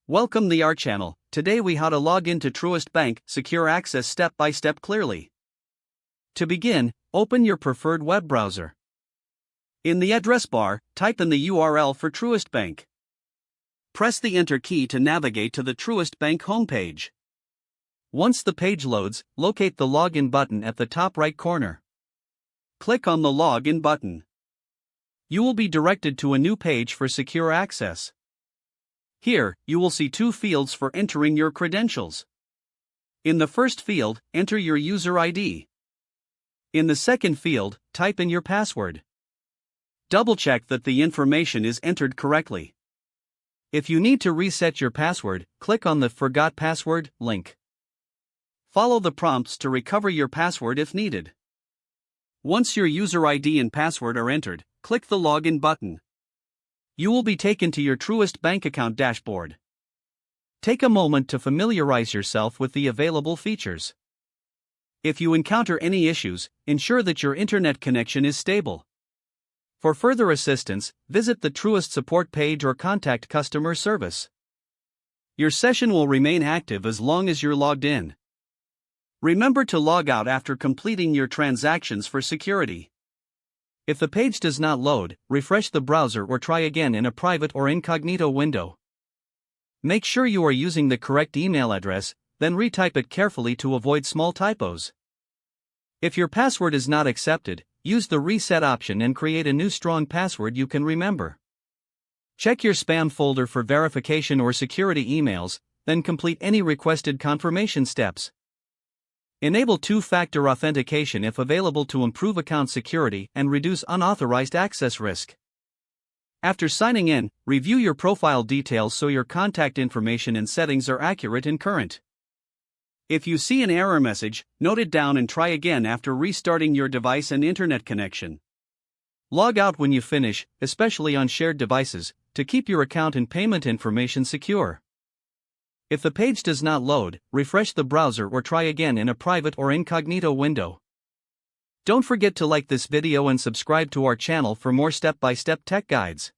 Welcome to our channel. Today we how to log into Truist Bank Secure Access step by step clearly. To begin, open your preferred web browser. In the address bar, type in the URL for Truist Bank. Press the Enter key to navigate to the Truist Bank homepage. Once the page loads, locate the Login button at the top right corner. Click on the Login button. You will be directed to a new page for secure access. Here, you will see two fields for entering your credentials. In the first field, enter your user ID. In the second field, type in your password. Double-check that the information is entered correctly. If you need to reset your password, click on the Forgot Password link. Follow the prompts to recover your password if needed. Once your user ID and password are entered, click the Login button. You will be taken to your Truist Bank account dashboard. Take a moment to familiarize yourself with the available features. If you encounter any issues, ensure that your internet connection is stable. For further assistance, visit the Truist support page or contact customer service. Your session will remain active as long as you're logged in. Remember to log out after completing your transactions for security. If the page does not load, refresh the browser or try again in a private or incognito window. Make sure you are using the correct email address, then retype it carefully to avoid small typos. If your password is not accepted, use the reset option and create a new strong password you can remember. Check your spam folder for verification or security emails, then complete any requested confirmation steps. Enable two-factor authentication if available to improve account security and reduce unauthorized access risk. After signing in, review your profile details so your contact information and settings are accurate and current. If you see an error message, note it down and try again after restarting your device and internet connection. Log out when you finish, especially on shared devices, to keep your account and payment information secure. If the page does not load, refresh the browser or try again in a private or incognito window. Don't forget to like this video and subscribe to our channel for more step-by-step tech guides.